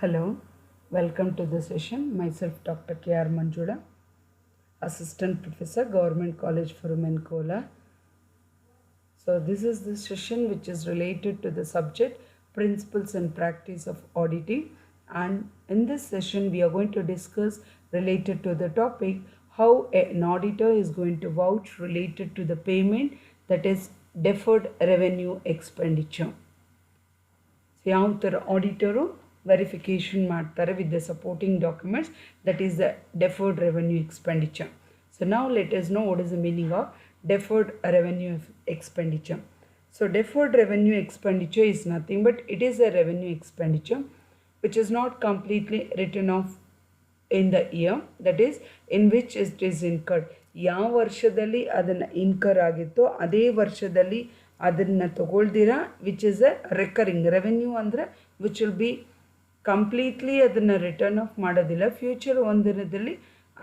Hello, welcome to the session. Myself, Dr. K.R. Manjuda, Assistant Professor, Government College for Women, Kola. So, this is the session which is related to the subject Principles and Practice of Auditing. And in this session, we are going to discuss related to the topic how an auditor is going to vouch related to the payment, that is deferred revenue expenditure. So, ಯಾವ ಥರ auditor verification ಮಾಡ್ತಾರೆ with the supporting documents, that is the deferred revenue expenditure. So now let us know what is the meaning of deferred revenue expenditure. So deferred revenue expenditure is nothing but it is a revenue expenditure which is not completely written off in the year, that is in which it is incurred. ಯಾವ ವರ್ಷದಲ್ಲಿ ಅದನ್ನು incur ಆಗಿತ್ತೋ ಅದೇ ವರ್ಷದಲ್ಲಿ ಅದನ್ನು ತಗೊಳ್ದಿರ which is a recurring revenue ಅಂದರೆ which will be completely ಅದನ್ನು written off ಮಾಡೋದಿಲ್ಲ. ಫ್ಯೂಚರ್ ಒಂದಿನದಲ್ಲಿ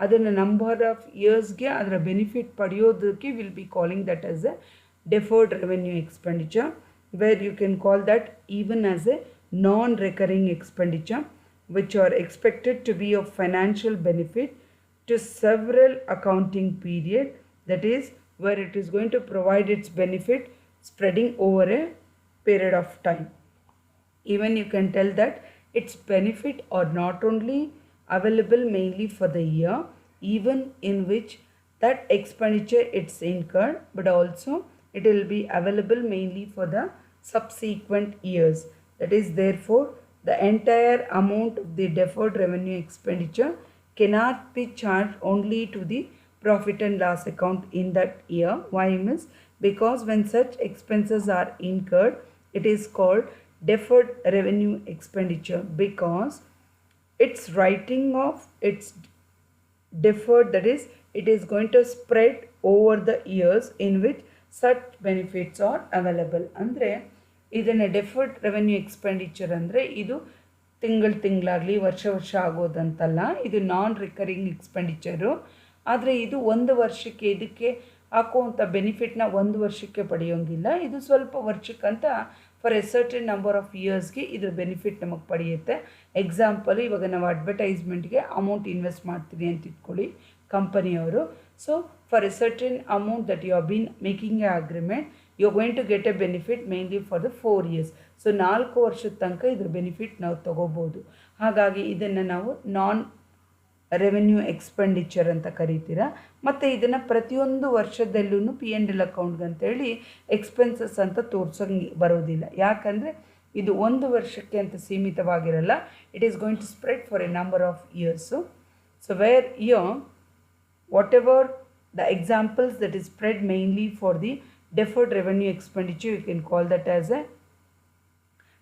ಅದನ್ನು ನಂಬರ್ ಆಫ್ ಇಯರ್ಸ್ಗೆ ಅದರ ಬೆನಿಫಿಟ್ ಪಡೆಯೋದಕ್ಕೆ will be calling that as a deferred revenue expenditure, where you can call that even as a non recurring expenditure which are expected to be of financial benefit to several accounting period, that is where it is going to provide its benefit spreading over a period of time. Even you can tell that its benefit are not only available mainly for the year even in which that expenditure it's incurred, but also it will be available mainly for the subsequent years. That is, therefore the entire amount of the deferred revenue expenditure cannot be charged only to the profit and loss account in that year. Why means because when such expenses are incurred, it is called deferred revenue expenditure because its writing off, its deferred, that is it is going to spread over the years in which such benefits are available. ಅಂದರೆ ಇದನ್ನು deferred revenue expenditure ಅಂದರೆ ಇದು ತಿಂಗಳಾಗಲಿ ವರ್ಷ ಆಗೋದಂತಲ್ಲ, ಇದು ನಾನ್ recurring expenditure. ಆದರೆ ಇದು ಒಂದು ವರ್ಷಕ್ಕೆ ಇದಕ್ಕೆ ಹಾಕುವಂಥ ಬೆನಿಫಿಟ್ನ ಒಂದು ವರ್ಷಕ್ಕೆ ಪಡೆಯೋಂಗಿಲ್ಲ, ಇದು ಸ್ವಲ್ಪ ವರ್ಷಕ್ಕಂತ for a certain number of ಇಯರ್ಸ್ಗೆ ಇದ್ರ ಬೆನಿಫಿಟ್ ನಮಗೆ ಪಡೆಯುತ್ತೆ. ಎಕ್ಸಾಂಪಲ್, ಇವಾಗ ನಾವು ಅಡ್ವರ್ಟೈಸ್ಮೆಂಟ್ಗೆ ಅಮೌಂಟ್ ಇನ್ವೆಸ್ಟ್ ಮಾಡ್ತೀವಿ ಅಂತ ಇಟ್ಕೊಳ್ಳಿ ಕಂಪನಿಯವರು. So for a certain amount that you have been making a agreement, you are going to get a benefit mainly for the 4 years. So 4 ವರ್ಷದ ತನಕ ಇದ್ರ ಬೆನಿಫಿಟ್ ನಾವು ತೊಗೋಬೋದು. ಹಾಗಾಗಿ ಇದನ್ನು ನಾವು ನಾನ್ ರೆವೆನ್ಯೂ ಎಕ್ಸ್ಪೆಂಡಿಚರ್ ಅಂತ ಕರಿತೀರ. ಮತ್ತು ಇದನ್ನು ಪ್ರತಿಯೊಂದು ವರ್ಷದಲ್ಲೂ P&L ಅಕೌಂಟ್ಗೆ ಅಂತೇಳಿ ಎಕ್ಸ್ಪೆನ್ಸಸ್ ಅಂತ ತೋರ್ಸೋಂಗೆ ಬರೋದಿಲ್ಲ. ಯಾಕಂದರೆ ಇದು ಒಂದು ವರ್ಷಕ್ಕೆ ಅಂತ ಸೀಮಿತವಾಗಿರಲ್ಲ, it is going to spread for a number of years. So where year whatever the examples that is spread mainly for the deferred revenue expenditure, you can call that as a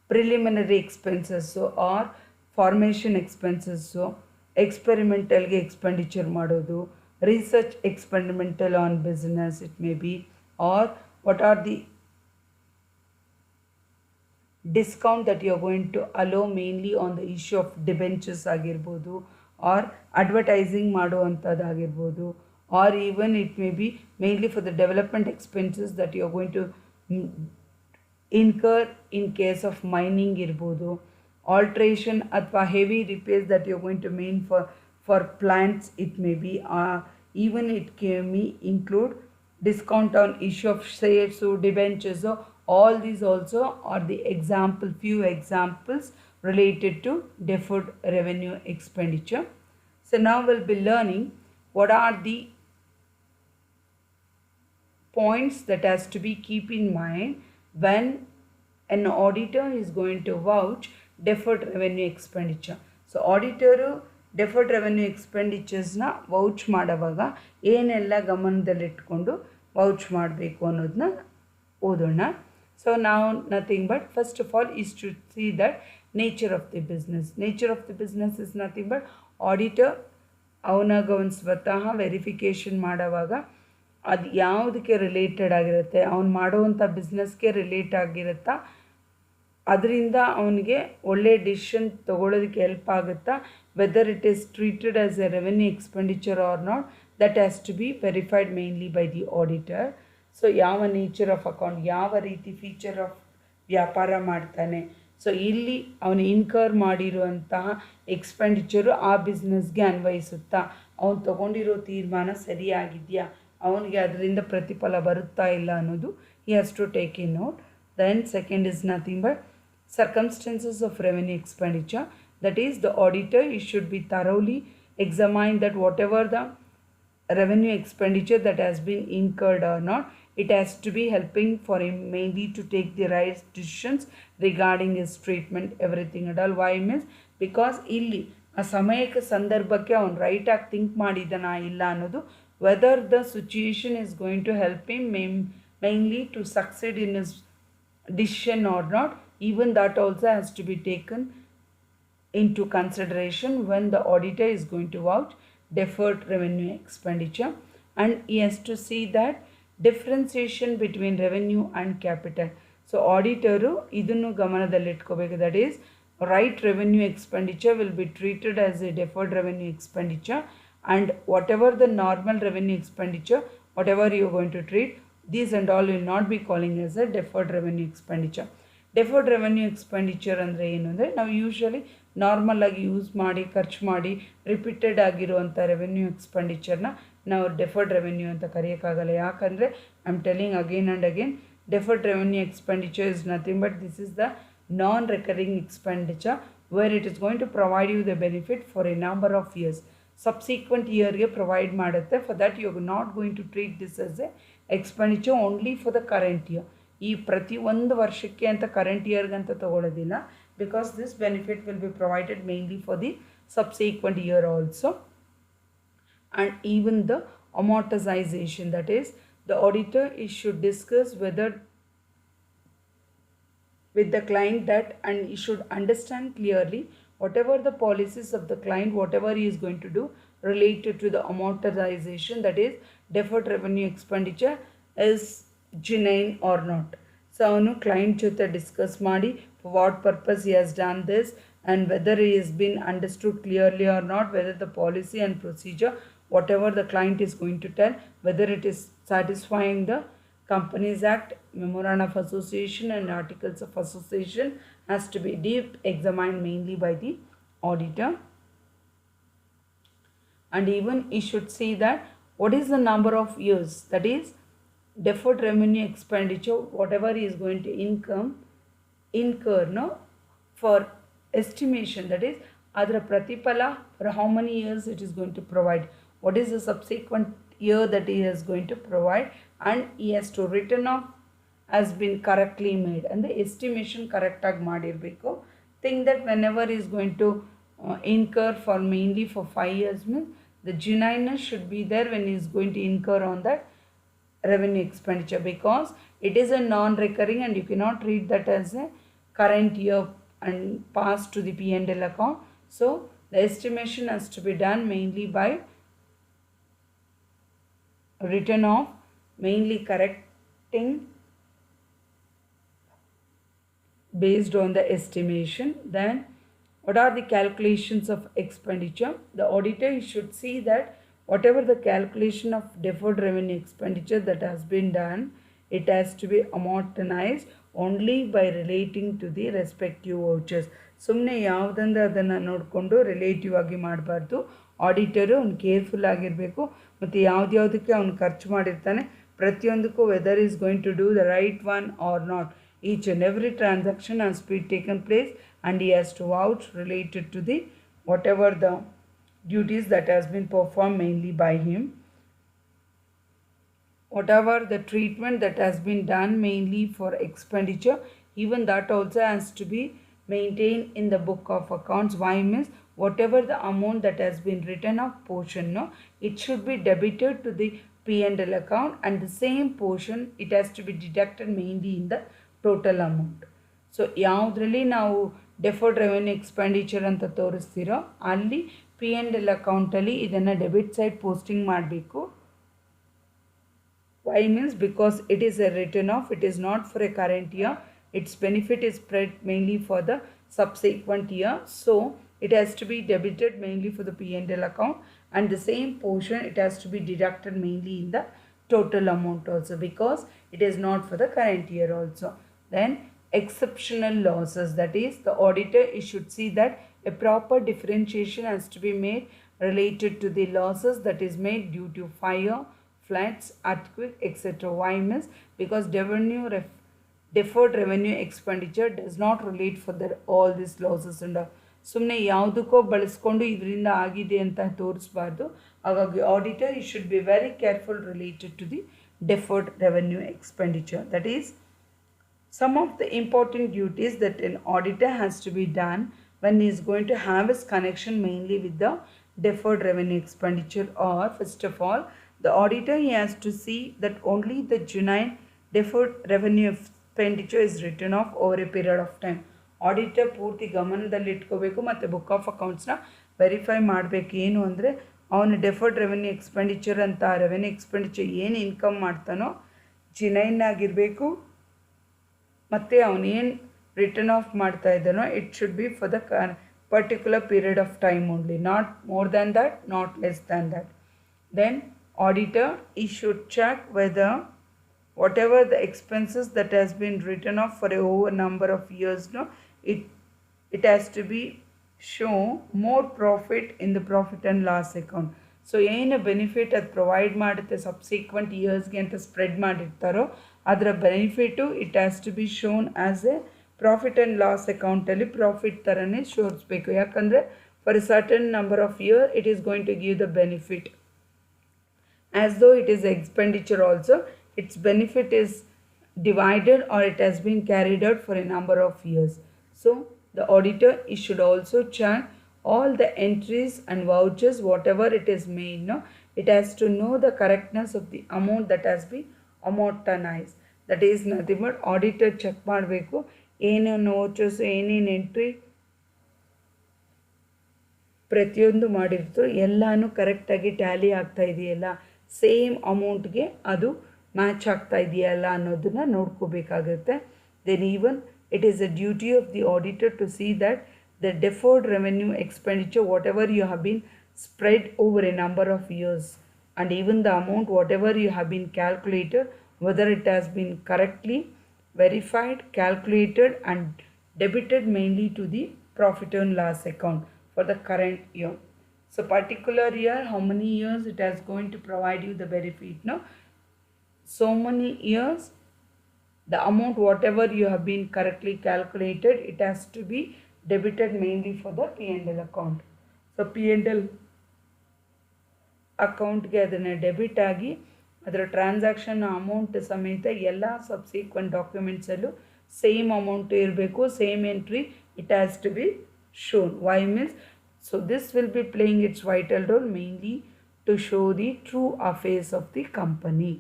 preliminary expenses or formation expenses. So experimentalಗೆ expenditure ಮಾಡೋದು, research experimental on business it may be, or what are the discount that you are going to allow mainly on the issue of debentures ಆಗಿರ್ಬೋದು, or advertising ಮಾಡುವಂಥದ್ದಾಗಿರ್ಬೋದು, or even it may be mainly for the development expenses that you are going to incur in case of mining ಇರ್ಬೋದು, alteration ಅಥವಾ heavy repairs that you are going to mean for plants it may be, even it can include discount on issue of shares or debentures. So all these also are the few examples related to deferred revenue expenditure. So now we'll be learning what are the points that has to be keep in mind when an auditor is going to vouch deferred revenue expenditure. So auditor deferred revenue ಎಕ್ಸ್ಪೆಂಡಿಚರ್ಸ್ನ vouch ಮಾಡೋವಾಗ ಏನೆಲ್ಲ ಗಮನದಲ್ಲಿಟ್ಕೊಂಡು vouch ಮಾಡಬೇಕು ಅನ್ನೋದನ್ನ ಓದೋಣ. So ನಾವು nothing but first of all is to see that nature of the business. Nature of the business is nothing but auditor ಅವನಾಗ ಸ್ವತಃ ವೆರಿಫಿಕೇಷನ್ ಮಾಡೋವಾಗ ಅದು ಯಾವುದಕ್ಕೆ ರಿಲೇಟೆಡ್ ಆಗಿರುತ್ತೆ, ಅವ್ನು ಮಾಡುವಂಥ ಬಿಸ್ನೆಸ್ಗೆ ರಿಲೇಟ್ ಆಗಿರುತ್ತಾ, ಅದರಿಂದ ಅವನಿಗೆ ಒಳ್ಳೆ ಡಿಸಿಷನ್ ತೊಗೊಳೋದಕ್ಕೆ ಹೆಲ್ಪ್ ಆಗುತ್ತಾ, whether it is treated as a revenue expenditure or not, that has to be verified mainly by the auditor. So ಯಾವ ನೇಚರ್ ಆಫ್ ಅಕೌಂಟ್, ಯಾವ ರೀತಿ ಫೀಚರ್ ಆಫ್ ವ್ಯಾಪಾರ ಮಾಡ್ತಾನೆ, ಸೊ ಇಲ್ಲಿ ಅವನು ಇನ್ಕರ್ ಮಾಡಿರುವಂತಹ ಎಕ್ಸ್ಪೆಂಡಿಚರು ಆ ಬಿಸ್ನೆಸ್ಗೆ ಅನ್ವಯಿಸುತ್ತಾ, ಅವನು ತಗೊಂಡಿರೋ ತೀರ್ಮಾನ ಸರಿಯಾಗಿದೆಯಾ, ಅವನಿಗೆ ಅದರಿಂದ ಪ್ರತಿಫಲ ಬರುತ್ತಾ ಇಲ್ಲ ಅನ್ನೋದು he has to take in note. Then second is nothing but circumstances of revenue expenditure. That is, the auditor, he should be thoroughly examine that whatever the revenue expenditure that has been incurred or not, it has to be helping for him mainly to take the right decisions regarding his treatment, everything and all. Why means because ಇಲ್ಲಿ ಆ ಸಮಯಕ್ಕೆ ಸಂದರ್ಭಕ್ಕೆ ಅವನು ರೈಟಾಗಿ think ಮಾಡಿದ್ದಾನಾ ಇಲ್ಲ ಅನ್ನೋದು, whether the situation is going to help him mainly to succeed in his decision or not, even that also has to be taken into consideration when the auditor is going to vouch deferred revenue expenditure. And he has to see that differentiation between revenue and capital. So auditor idunu gamanadalli itkobeku, that is, right revenue expenditure will be treated as a deferred revenue expenditure, and whatever the normal revenue expenditure, whatever you are going to treat, these and all will not be calling as a deferred revenue expenditure. Deferred revenue expenditure ಅಂದರೆ ಏನು ಅಂದರೆ, ನಾವು usually ನಾರ್ಮಲಾಗಿ use ಮಾಡಿ ಖರ್ಚು ಮಾಡಿ repeated ಆಗಿರುವಂಥ revenue ಎಕ್ಸ್ಪೆಂಡಿಚರ್ನ ನಾವು ಡೆಫರ್ಡ್ ರೆವೆನ್ಯೂ ಅಂತ ಕರೆಯೋಕ್ಕಾಗಲ್ಲ. ಯಾಕಂದರೆ I am telling again and again, deferred revenue expenditure is nothing but this is the non recurring expenditure where it is going to provide you the benefit for a number of years. Subsequent ಇಯರ್ಗೆ provide ಮಾಡುತ್ತೆ. For that you are not going to treat this as a expenditure only for the current year. ಈ ಪ್ರತಿ ಒಂದು ವರ್ಷಕ್ಕೆ ಅಂತ current ಇಯರ್ಗಂತ ತಗೊಳ್ಳೋದಿಲ್ಲ, because this benefit will be provided mainly for the subsequent year also. And even the amortization, that is, the auditor should discuss whether with the client that, and he should understand clearly whatever the policies of the client, whatever he is going to do related to the amortization, that is deferred revenue expenditure, is genuine or not. So avanu client jothe discuss ಮಾಡಿ for what purpose he has done this, and whether he has been understood clearly or not, whether the policy and procedure, whatever the client is going to tell, whether it is satisfying the Companies Act, Memorandum of Association and Articles of Association, has to be deep examined mainly by the auditor. And even he should see that what is the number of years, that is deferred revenue expenditure, whatever he is going to incur for estimation, that is adra pratipala for how many years it is going to provide, what is the subsequent year that he is going to provide, and he has to written off has been correctly made, and the estimation correct ag madirbeku. Think that whenever he is going to incur for mainly for 5 years, means the genuineness should be there when he is going to incur on that revenue expenditure, because it is a non-recurring and you cannot treat that as a current year and pass to the P&L account. So the estimation has to be done mainly by written off, mainly correcting based on the estimation. Then what are the calculations of expenditure? The auditor should see that whatever the calculation of deferred revenue expenditure that has been done, it has to be amortized only by relating to the respective vouchers. ಸುಮ್ಮನೆ ಯಾವುದಂದ್ರೆ ಅದನ್ನು ನೋಡಿಕೊಂಡು relative ಆಗಿ ಮಾಡಬಾರ್ದು. Auditor ಅವ್ನು careful ಆಗಿರಬೇಕು, ಮತ್ತು ಯಾವುದ್ಯಾವುದಕ್ಕೆ ಅವ್ನು ಖರ್ಚು ಮಾಡಿರ್ತಾನೆ ಪ್ರತಿಯೊಂದಕ್ಕೂ whether is going to do the right one or not. Each and every transaction has been taken place, and he has to vouch related to the whatever the duties that has been performed mainly by him. Whatever the treatment that has been done mainly for expenditure, even that also has to be maintained in the book of accounts. Why means whatever the amount that has been written off portion, it should be debited to the P&L account, and the same portion it has to be deducted mainly in the total amount. So ಯಾವುದರಲ್ಲಿ ನಾವು deferred revenue expenditure ಅಂತ ತೋರಿಸ್ತೀರೋ ಅಲ್ಲಿ P&L ಅಕೌಂಟಲ್ಲಿ ಇದನ್ನು debit side posting ಮಾಡಬೇಕು. Why means because it is a return of, it is not for a current year, its benefit is spread mainly for the subsequent year. So it has to be debited mainly for the P&L account, and the same portion it has to be deducted mainly in the total amount also, because it is not for the current year also. Then exceptional losses. That is, the auditor should see that a proper differentiation has to be made related to the losses that is made due to fire, floods, earthquake, etc. Why means because deferred revenue expenditure does not relate for all these losses and ಸುಮ್ಮನೆ ಯಾವುದಕ್ಕೋ ಬಳಸ್ಕೊಂಡು ಇದರಿಂದ ಆಗಿದೆ ಅಂತ ತೋರಿಸಬಾರ್ದು. ಹಾಗಾಗಿ auditor ಈ should be very careful related to the deferred revenue expenditure. That is, some of the important duties that an auditor has to be done when he is going to have his connection mainly with the deferred revenue expenditure are, first of all, the auditor he has to see that only the genuine deferred revenue expenditure is written off over a period of time. Auditor ಪೂರ್ತಿ ಗಮನದಲ್ಲಿ ಇಟ್ಕೋಬೇಕು ಮತ್ತು book of ಅಕೌಂಟ್ಸ್ನ verify ಮಾಡಬೇಕು. ಏನು ಅಂದರೆ ಅವನು deferred revenue expenditure ಅಂತ revenue expenditure ಏನು ಇನ್ಕಮ್ ಮಾಡ್ತಾನೋ ಜಿನೈನ್ ಆಗಿರಬೇಕು ಮತ್ತು ಅವನೇನು ರಿಟರ್ನ್ ಆಫ್ ಮಾಡ್ತಾ ಇದ್ದಾನೋ it should be for the particular period of time only, not more than that, not less than that. Then auditor he should check whether whatever the expenses that has been written off for a over number of years, no, it has to be show more profit in the profit and loss account. So ಏನು benefit ಅದು provide ಮಾಡುತ್ತೆ subsequent ಇಯರ್ಸ್ಗೆ ಅಂತ spread ಮಾಡಿರ್ತಾರೋ ಅದರ benefit it has to be shown as a profit and loss ಅಕೌಂಟಲ್ಲಿ profit ಥರನೇ ಶೋರಿಸ್ಬೇಕು. ಯಾಕಂದರೆ for a certain number of year it is going to give the benefit. As though it is expenditure also, its benefit is divided or it has been carried out for a number of years. So the auditor he should also check all the entries and vouchers whatever it is made, no, it has to know the correctness of the amount that has been amortized. That is nothing but auditor check ಮಾಡಬೇಕು ಏನೇನು vouchers ಏನೇನು entry ಪ್ರತಿಯೊಂದು ಮಾಡಿರ್ತಾರೆ ಎಲ್ಲನೂ ಕರೆಕ್ಟಾಗಿ Tally ಆಗ್ತಾ ಇದೆಯಲ್ಲ, same ಅಮೌಂಟ್ಗೆ ಅದು ಮ್ಯಾಚ್ ಆಗ್ತಾ ಇದೆಯಲ್ಲ ಅನ್ನೋದನ್ನು ನೋಡ್ಕೋಬೇಕಾಗುತ್ತೆ. Then even it is a duty of the auditor to see that the deferred revenue expenditure whatever you have been spread over a number of years and even the amount whatever you have been calculated, whether it has been correctly verified, calculated and debited mainly to the profit and loss account for the current year. So particular year, how many years it is going to provide you the benefit, no? So many years, the amount whatever you have been correctly calculated, it has to be debited mainly for the P&L account. So P&L ಅಕೌಂಟ್ಗೆ ಅದನ್ನು debit ಆಗಿ ಅದರ transaction amount ಸಮೇತ ಎಲ್ಲ subsequent ಡಾಕ್ಯುಮೆಂಟ್ಸಲ್ಲೂ same amount ಇರಬೇಕು, same entry it has to be shown. Why means so this will be playing its vital role mainly to show the true affairs of the company.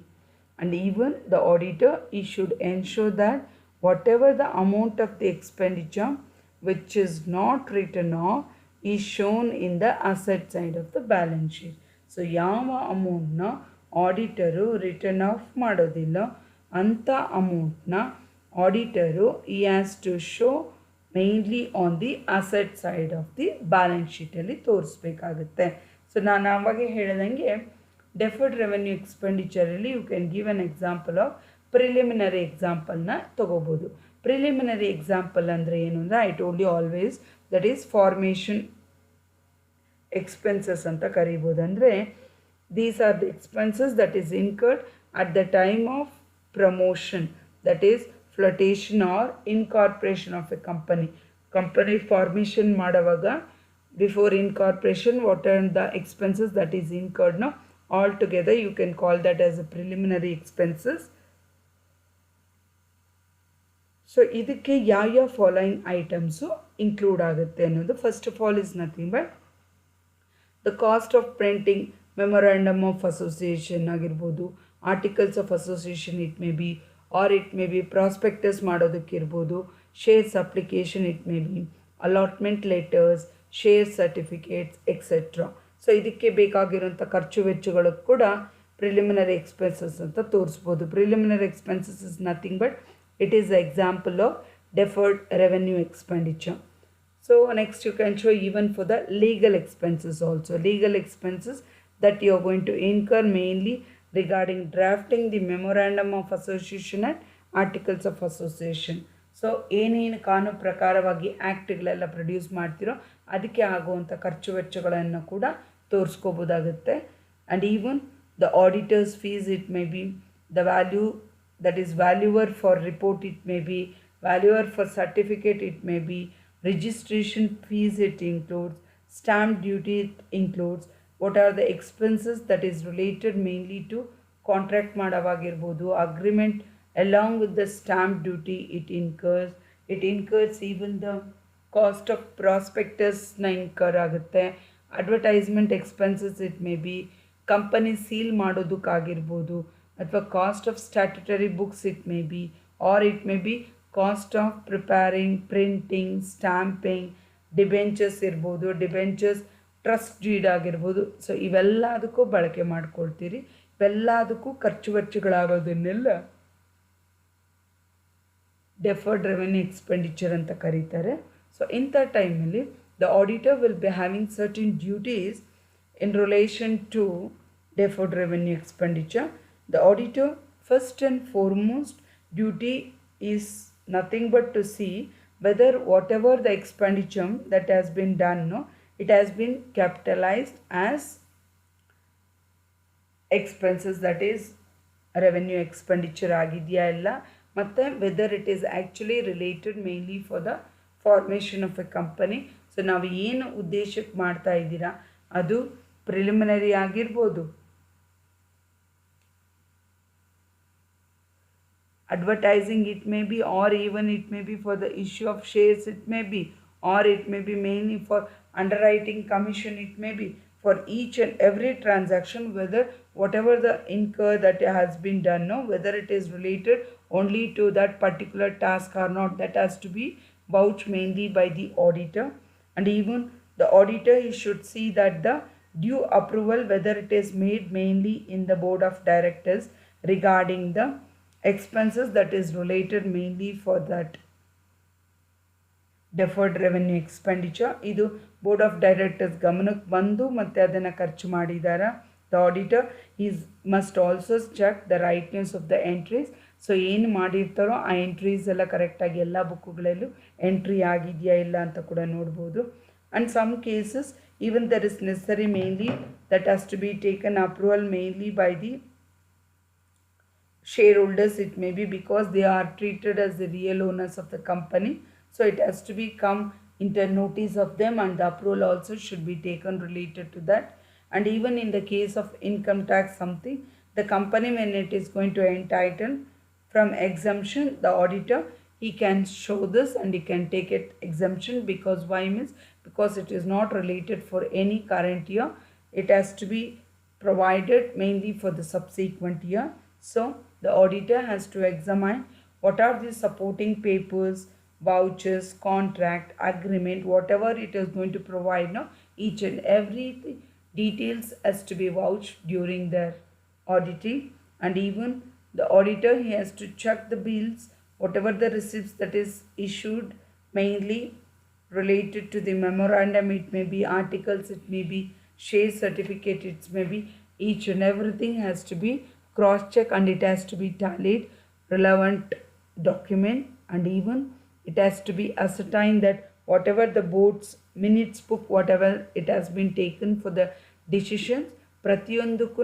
And even the auditor he should ensure that whatever the amount of the expenditure which is not written off is shown in the asset side of the balance sheet. So ಯಾವ ಅಮೌಂಟ್ನ auditor return off ಮಾಡೋದಿಲ್ಲ ಅಂಥ ಅಮೌಂಟ್ನ auditor ಈ has to show mainly on the asset side of the balance ಶೀಟಲ್ಲಿ ತೋರಿಸ್ಬೇಕಾಗುತ್ತೆ. So ನಾನು ಆವಾಗೇ ಹೇಳಿದಂಗೆ ಡೆಫರ್ಡ್ ರೆವೆನ್ಯೂ ಎಕ್ಸ್ಪೆಂಡಿಚರಲ್ಲಿ you can give an example of preliminary ಎಕ್ಸಾಂಪಲ್ನ ತೊಗೋಬೋದು. ಪ್ರಿಲಿಮಿನರಿ ಎಕ್ಸಾಂಪಲ್ ಅಂದರೆ ಏನು ಅಂದರೆ I told you always that is formation expenses ಅಂತ ಕರಿಬೋದು. ಅಂದರೆ these are the expenses that is incurred at the time of promotion, that is floatation or incorporation of a company formation ಮಾಡುವಾಗ before incorporation what are the expenses that is incurred, no all together you can call that as a preliminary expenses. So ಇದಕ್ಕೆ ಯಾವ following items include ಆಗುತ್ತೆ ಅನ್ನೋದು first of all is nothing but the cost of printing memorandum of association ಆಗಿರ್ಬೋದು, articles of association it may be, or it may be prospectus ಮಾಡೋದಕ್ಕಿರ್ಬೋದು, shares application it may be, allotment letters, share certificates etcetera. So ಇದಕ್ಕೆ ಬೇಕಾಗಿರೋಂಥ ಖರ್ಚು ವೆಚ್ಚಗಳು ಕೂಡ preliminary expenses ಅಂತ ತೋರಿಸ್ಬೋದು. Preliminary expenses is nothing but it is the example of deferred revenue expenditure. So next you can show even for the legal expenses also. Legal expenses that you are going to incur mainly regarding drafting the memorandum of association and articles of association. So ಏನೇನು ಕಾನೂನು ಪ್ರಕಾರವಾಗಿ ಆ್ಯಕ್ಟ್ಗಳೆಲ್ಲ produce ಮಾಡ್ತಿರೋ ಅದಕ್ಕೆ ಆಗುವಂಥ ಖರ್ಚು ವೆಚ್ಚಗಳನ್ನು ಕೂಡ ತೋರಿಸ್ಕೋಬೋದಾಗುತ್ತೆ. And even the auditors fees, it may be the value that is valuer for report, it may be valuer for certificate, it may be registration fees, it includes stamp duty, it includes what are the expenses that is related mainly to contract ಮಾಡವಾಗಿರ್ಬೋದು, agreement along with the stamp duty it incurs even the cost of prospectus na incur ಆಗುತ್ತೆ, advertisement expenses, it may be company seal ಮಾಡೋದಕ್ಕಾಗಿರ್ಬೋದು, ಅಥವಾ cost of statutory books it may be, or it may be cost of preparing, printing, stamping, debentures ಇರ್ಬೋದು, debentures trust deed ಆಗಿರ್ಬೋದು. So ಇವೆಲ್ಲದಕ್ಕೂ ಬಳಕೆ ಮಾಡ್ಕೊಳ್ತೀರಿ. ಇವೆಲ್ಲದಕ್ಕೂ ಖರ್ಚು ವೆಚ್ಚಗಳಾಗೋದನ್ನೆಲ್ಲ deferred revenue expenditure ಅಂತ ಕರೀತಾರೆ. ಸೊ ಇಂಥ ಟೈಮಲ್ಲಿ the auditor will be having certain duties in relation to deferred revenue expenditure. The auditor first and foremost duty is nothing but to see whether whatever the expenditure that has been done, it has been capitalized as expenses, that is revenue expenditure ಆಗಿದೆಯಾ ಇಲ್ಲ, ಮತ್ತು whether it is actually related mainly for the formation of a company. So ನಾವು ಏನು ಉದ್ದೇಶಕ್ಕೆ ಮಾಡ್ತಾ ಇದ್ದೀರಾ ಅದು preliminary ಆಗಿರ್ಬೋದು, advertising it may be, or even it may be for the issue of shares it may be, or it may be mainly for underwriting commission it may be. For each and every transaction, whether whatever the incur that has been done, whether it is related only to that particular task or not, that has to be vouched mainly by the auditor. And even the auditor, he should see that the due approval, whether it is made mainly in the board of directors regarding the expenses that is related mainly for that deferred revenue expenditure. ಇದು board of directors ಗಮನಕ್ಕೆ ಬಂದು ಮತ್ತು ಅದನ್ನು ಖರ್ಚು ಮಾಡಿದಾರಾ. The auditor is must also check the rightness of the entries. So ಏನು ಮಾಡಿರ್ತಾರೋ ಆ ಎಂಟ್ರೀಸ್ ಎಲ್ಲ ಕರೆಕ್ಟಾಗಿ ಎಲ್ಲ ಬುಕ್ಕುಗಳಲ್ಲೂ ಎಂಟ್ರಿ ಆಗಿದೆಯಾ ಇಲ್ಲ ಅಂತ ಕೂಡ ನೋಡ್ಬೋದು. And some cases even there is necessary mainly that has to be taken approval mainly by the shareholders, it may be because they are treated as the real owners of the company. So it has to be come into notice of them, and the approval also should be taken related to that. And even in the case of income tax something, the company when it is going to entitle from exemption, the auditor he can show this and he can take it exemption. Because why means because it is not related for any current year, it has to be provided mainly for the subsequent year. So the auditor has to examine what are the supporting papers, vouchers, contract, agreement, whatever it is going to provide, each and every details has to be vouched during their auditing. And even the auditor, he has to check the bills, whatever the receipts that is issued mainly related to the memorandum, it may be articles, it may be share certificate, it may be each and everything has to be cross-checked and it has to be tallied relevant document. And even it has to be ascertained that whatever the board's minutes book, whatever it has been taken for the decisions, ಪ್ರತಿಯೊಂದಕ್ಕೂ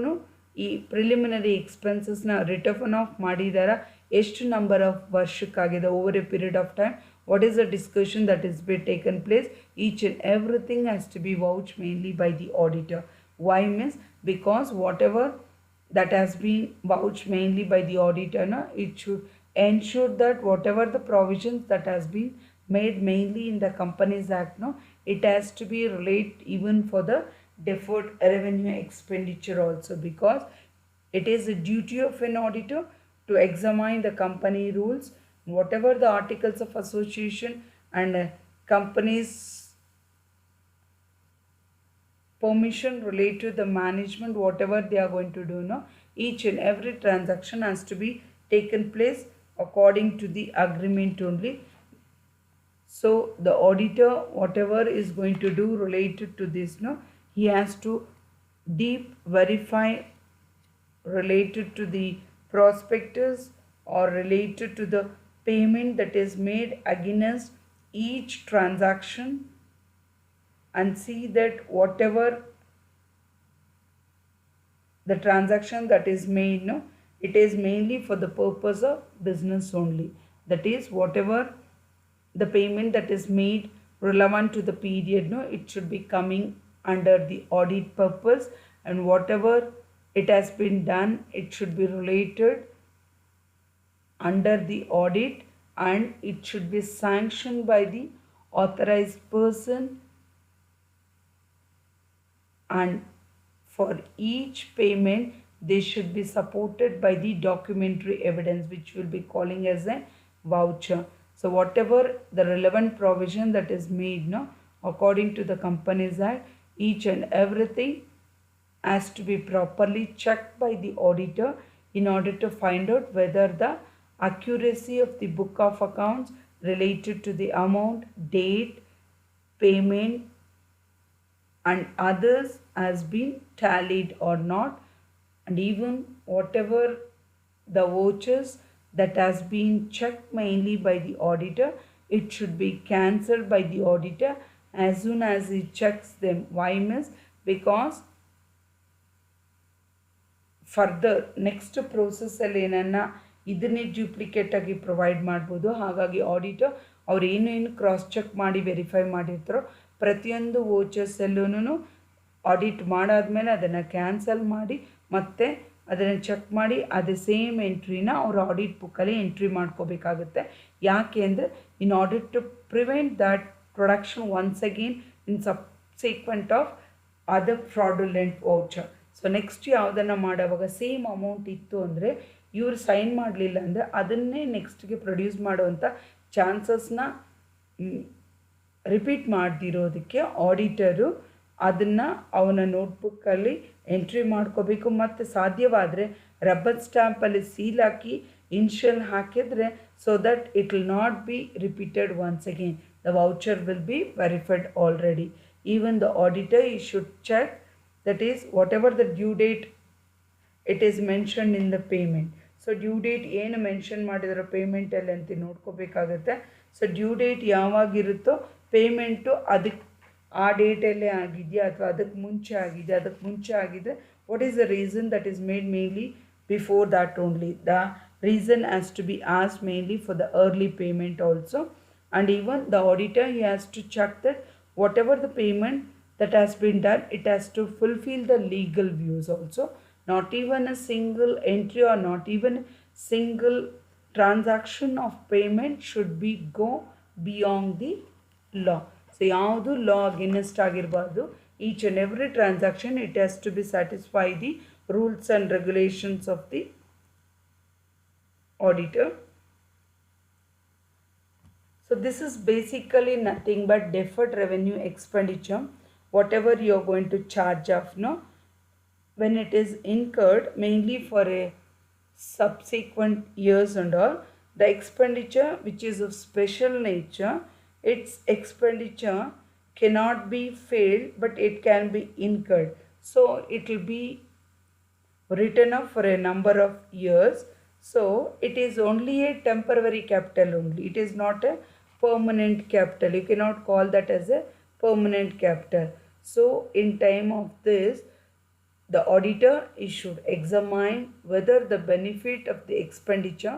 ಈ preliminary ಎಕ್ಸ್ಪೆನ್ಸಸ್ನ return of ಮಾಡಿದಾರ, ಎಷ್ಟು number of ವರ್ಷಕ್ಕಾಗಿದೆ over a period of time, what is the discussion that is been taken place, each and everything has to be vouched mainly by the auditor. Why means because whatever that has been vouched mainly by the auditor, it should ensure that whatever the provisions that has been made mainly in the Companies Act, it has to be related even for the deferred revenue expenditure also, because it is a duty of an auditor to examine the company rules, whatever the articles of association and companies permission related to the management, whatever they are going to do, each and every transaction has to be taken place according to the agreement only. So the auditor, whatever is going to do related to this, he has to deep verify related to the prospectus or related to the payment that is made against each transaction, and see that whatever the transaction that is made, no, it is mainly for the purpose of business only. That is, whatever the payment that is made relevant to the period, no, it should be coming under the audit purpose, and whatever it has been done, it should be related under the audit, and it should be sanctioned by the authorized person, and for each payment they should be supported by the documentary evidence, which will be calling as a voucher. So whatever the relevant provision that is made, no, according to the Companies Act, each and everything has to be properly checked by the auditor in order to find out whether the accuracy of the book of accounts related to the amount, date, payment and others has been tallied or not, and even whatever the vouchers that has been checked mainly by the auditor, it should be cancelled by the auditor as soon as he checks them. Why miss? Because further next ಪ್ರೋಸೆಸ್ಸಲ್ಲಿ ಏನನ್ನ ಇದನ್ನೇ duplicate ಆಗಿ provide ಮಾಡ್ಬೋದು. ಹಾಗಾಗಿ auditor ಅವ್ರು ಏನೇನು cross check ಮಾಡಿ verify ಮಾಡಿರ್ತಾರೋ ಪ್ರತಿಯೊಂದು ವೋಚರ್ಸಲ್ಲೂ ಆಡಿಟ್ ಮಾಡಾದ್ಮೇಲೆ ಅದನ್ನು ಕ್ಯಾನ್ಸಲ್ ಮಾಡಿ ಮತ್ತೆ ಅದನ್ನು ಚೆಕ್ ಮಾಡಿ ಅದೇ ಸೇಮ್ ಎಂಟ್ರಿನ ಅವ್ರ ಆಡಿಟ್ ಬುಕ್ಕಲ್ಲಿ ಎಂಟ್ರಿ ಮಾಡ್ಕೋಬೇಕಾಗುತ್ತೆ. ಯಾಕೆ ಅಂದರೆ in order to prevent that production once again in subsequent of other fraudulent voucher. So next ಯಾವುದನ್ನು ಮಾಡೋವಾಗ ಸೇಮ್ ಅಮೌಂಟ್ ಇತ್ತು ಅಂದರೆ ಇವರು ಸೈನ್ ಮಾಡಲಿಲ್ಲ ಅಂದರೆ ಅದನ್ನೇ ನೆಕ್ಸ್ಟ್ಗೆ ಪ್ರೊಡ್ಯೂಸ್ ಮಾಡುವಂಥ ಚಾನ್ಸಸ್ನ ರಿಪೀಟ್ ಮಾಡದಿರೋದಕ್ಕೆ ಆಡಿಟರು ಅದನ್ನು ಅವನ ನೋಟ್ಬುಕ್ಕಲ್ಲಿ ಎಂಟ್ರಿ ಮಾಡ್ಕೋಬೇಕು. ಮತ್ತು ಸಾಧ್ಯವಾದರೆ ರಬ್ಬರ್ ಸ್ಟ್ಯಾಂಪಲ್ಲಿ ಸೀಲ್ ಹಾಕಿ ಇನ್ಷಿಯಲ್ ಹಾಕಿದರೆ so that it will not be repeated once again. The voucher will be verified already. Even the auditor ಈ should check, that is whatever the due date it is mentioned in the payment. So due date ಏನು mention ಮಾಡಿದಾರೋ ಪೇಮೆಂಟಲ್ಲಿ ಅಂತ ನೋಡ್ಕೋಬೇಕಾಗುತ್ತೆ. So due date ಯಾವಾಗಿರುತ್ತೋ payment ಅದಕ್ಕೆ ಆ ಡೇಟಲ್ಲೇ ಆಗಿದೆಯಾ ಅಥವಾ ಅದಕ್ಕೆ ಮುಂಚೆ ಆಗಿದೆ, what is the reason that is made mainly before that only. The reason has to be ask mainly for the early payment also. And even the auditor, he has to check that whatever the payment that has been done, it has to fulfill the legal views also. Not even a single entry or not even a single transaction of payment should be go beyond the law. So ಯಾವುದು law against ಆಗಿರಬಾರ್ದು. Each and every transaction, it has to be satisfy the rules and regulations of the auditor. So this is basically nothing but deferred revenue expenditure. Whatever you are going to charge off, no, when it is incurred mainly for a subsequent years and all, the expenditure which is of special nature, its expenditure cannot be failed but it can be incurred. So it will be written off for a number of years. So it is only a temporary capital only. It is not a permanent capital. You cannot call that as a permanent capital. So in time of this, the auditor should examine whether the benefit of the expenditure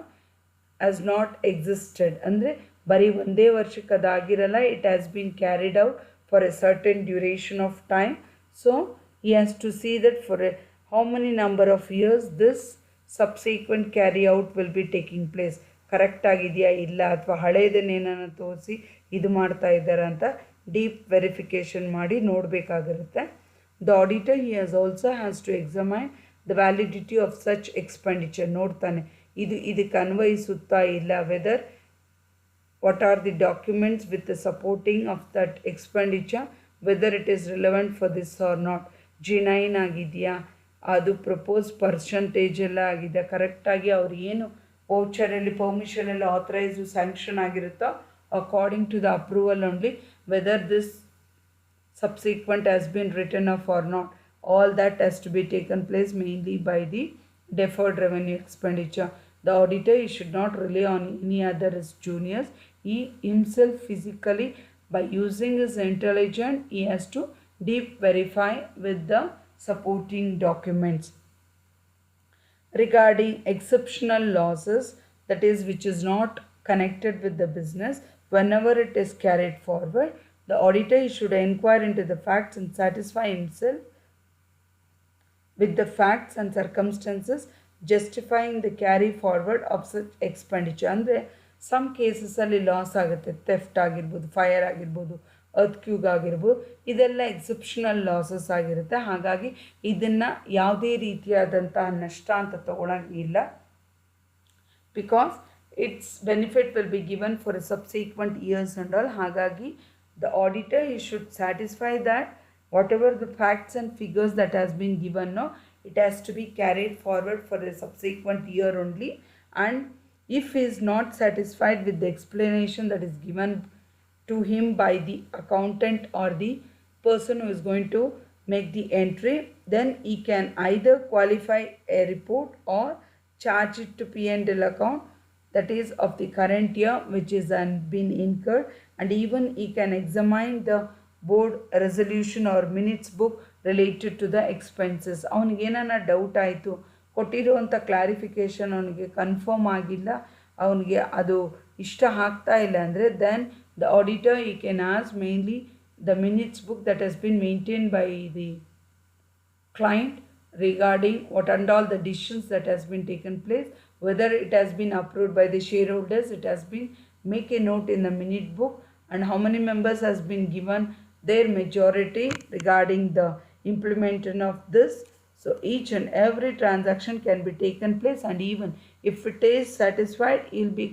has not existed. ಅಂದರೆ ಬರೀ ಒಂದೇ ವರ್ಷಕ್ಕೆ ಅದಾಗಿರಲ್ಲ, it has been carried out for a certain duration of time. So he has to see that for how many number of years this subsequent carry out will be taking place. Correct ಆಗಿದೆಯಾ ಇಲ್ಲ ಅಥವಾ ಹಳೇದನ್ನೇನನ್ನು ತೋರಿಸಿ ಇದು ಮಾಡ್ತಾ ಇದ್ದಾರೆ ಅಂತ deep verification ಮಾಡಿ ನೋಡಬೇಕಾಗಿರುತ್ತೆ. The auditor he also has to examine the validity of such expenditure. ನೋಡ್ತಾನೆ ಇದಕ್ಕೆ ಅನ್ವಯಿಸುತ್ತಾ ಇಲ್ಲ, whether what are the documents with the supporting of that expenditure, whether it is relevant for this or not. G9 ಆಗಿದೆಯಾ, ಅದು propose percentage ಎಲ್ಲ ಆಗಿದೆ, ಕರೆಕ್ಟಾಗಿ ಅವ್ರು ಏನು ವೌಚರಲ್ಲಿ ಪರ್ಮಿಷನಲ್ಲಿ ಆಥರೈಸು ಸ್ಯಾಂಕ್ಷನ್ ಆಗಿರುತ್ತೋ according to the approval only, whether this subsequent has been written off or not. All that has to be taken place mainly by the deferred revenue expenditure. The auditor, he should not rely on any other his juniors. He himself physically, by using his intelligence, he has to deep verify with the supporting documents. Regarding exceptional losses, that is which is not connected with the business, whenever it is carried forward, the auditor should inquire into the facts and satisfy himself with the facts and circumstances justifying the carry forward of such expenditure. ಅಂದರೆ some ಕೇಸಸಲ್ಲಿ loss ಆಗುತ್ತೆ, theft ಆಗಿರ್ಬೋದು, fire ಆಗಿರ್ಬೋದು, ಅರ್ತ್ಕ್ಯೂಗ್ ಆಗಿರ್ಬೋದು, ಇದೆಲ್ಲ exceptional losses ಆಗಿರುತ್ತೆ. ಹಾಗಾಗಿ ಇದನ್ನು ಯಾವುದೇ ರೀತಿಯಾದಂತಹ ನಷ್ಟ ಅಂತ ತಗೊಳಂಗಿಲ್ಲ. Because its benefit will be given for subsequent years and all. ಹಾಗಾಗಿ the auditor, he should satisfy that whatever the facts and figures that has been given, no, it has to be carried forward for the subsequent year only. And if he is not satisfied with the explanation that is given to him by the accountant or the person who is going to make the entry, then he can either qualify a report or charge it to P&L account, that is of the current year which is been incurred, and even he can examine the board resolution or minutes book related to the expenses. ಅವನಿಗೆ ಏನಾನ doubt ಆಯಿತು, ಕೊಟ್ಟಿರುವಂಥ clarification ಅವನಿಗೆ confirm ಆಗಿಲ್ಲ, ಅವನಿಗೆ ಅದು ಇಷ್ಟ ಆಗ್ತಾ ಇಲ್ಲ ಅಂದರೆ, then the auditor he can ask mainly the minutes book that has been maintained by the client regarding what and all the decisions that has been taken place, whether it has been approved by the shareholders, it has been make a note in the minute book, and how many members has been given their majority regarding the implementation of this. So each and every transaction can be taken place, and even if it is satisfied, he will be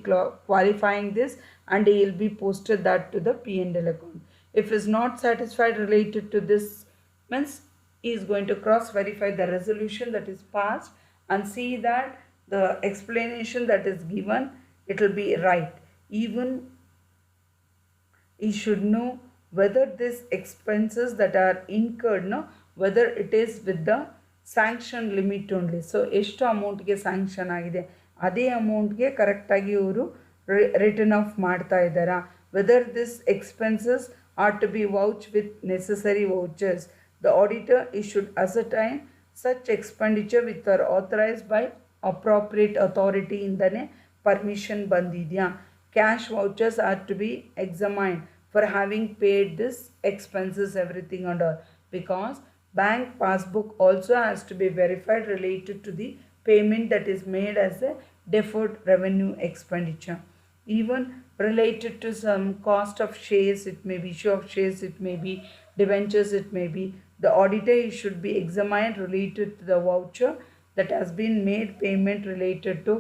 qualifying this and he will be posted that to the P&L account. If is not satisfied related to this, means he is going to cross verify the resolution that is passed and see that the explanation that is given, it will be right. Even he should know whether these expenses that are incurred, no, whether it is with the sanction limit only. So ಎಷ್ಟು ಅಮೌಂಟ್ಗೆ sanction ಆಗಿದೆ ಅದೇ ಅಮೌಂಟ್ಗೆ ಕರೆಕ್ಟಾಗಿ ಇವರು return of ಮಾಡ್ತಾ ಇದ್ದಾರಾ, whether this expenses are to be vouch with necessary vouchers. The auditor ಈ should ascertain such expenditure which are authorized by appropriate authority ಇಂದನೇ permission ಬಂದಿದೆಯಾ. Cash vouchers are to be examined for having paid this expenses, everything and all, because bank passbook also has to be verified related to the payment that is made as a deferred revenue expenditure. Even related to some cost of shares, it may be issue of shares, it may be debentures, it may be, the auditor should be examined related to the voucher that has been made payment related to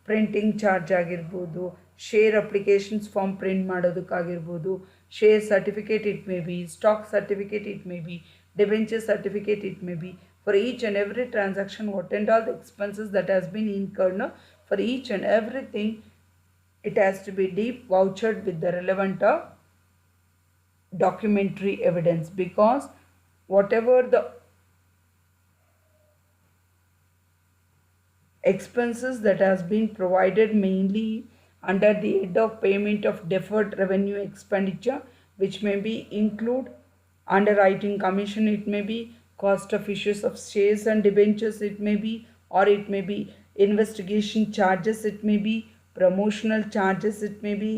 printing charge ಆಗಿರ್ಬೋದು, share applications form print ಮಾಡೋದಕ್ಕಾಗಿರ್ಬೋದು, share certificate it may be, stock certificate it may be, debenture certificate it may be. For each and every transaction what and all the expenses that has been incurred, for each and everything it has to be deep vouchered with the relevant documentary evidence, because whatever the expenses that has been provided mainly under the head of payment of deferred revenue expenditure, which may be include underwriting commission, it may be cost of issues of shares and debentures, it may be, or it may be investigation charges, it may be promotional charges, it may be,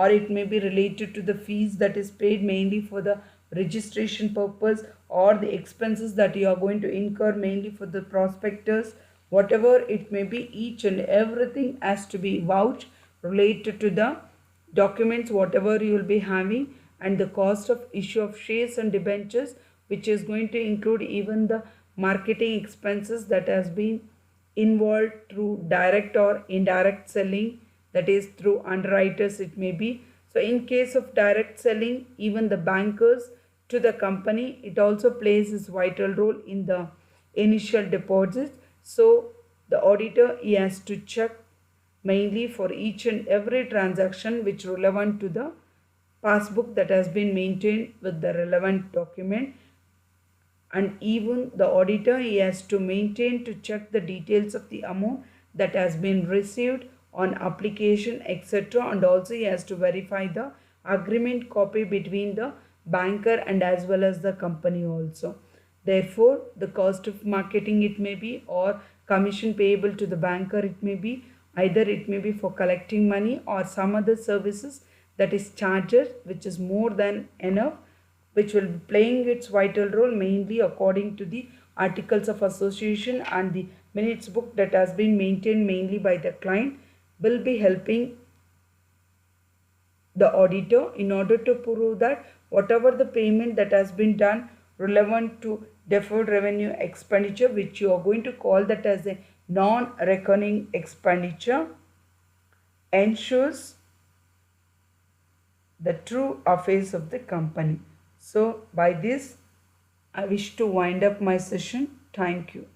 or it may be related to the fees that is paid mainly for the registration purpose, or the expenses that you are going to incur mainly for the prospectus, whatever it may be, each and everything has to be vouched related to the documents whatever you will be having, and the cost of issue of shares and debentures, which is going to include even the marketing expenses that has been involved through direct or indirect selling, that is through underwriters it may be. So in case of direct selling, even the bankers to the company, it also plays its vital role in the initial deposits. So the auditor, he has to check mainly for each and every transaction which relevant to the passbook that has been maintained with the relevant document. And even the auditor, he has to maintain to check the details of the amount that has been received on application, etc. And also he has to verify the agreement copy between the banker and as well as the company also. Therefore, the cost of marketing it may be, or commission payable to the banker it may be, either it may be for collecting money or some other services that is charged, which is more than enough, which will be playing its vital role mainly according to the articles of association and the minutes book that has been maintained mainly by the client, will be helping the auditor in order to prove that whatever the payment that has been done relevant to deferred revenue expenditure, which you are going to call that as a non-recurring expenditure, ensures the true affairs of the company. So by this, I wish to wind up my session. Thank you.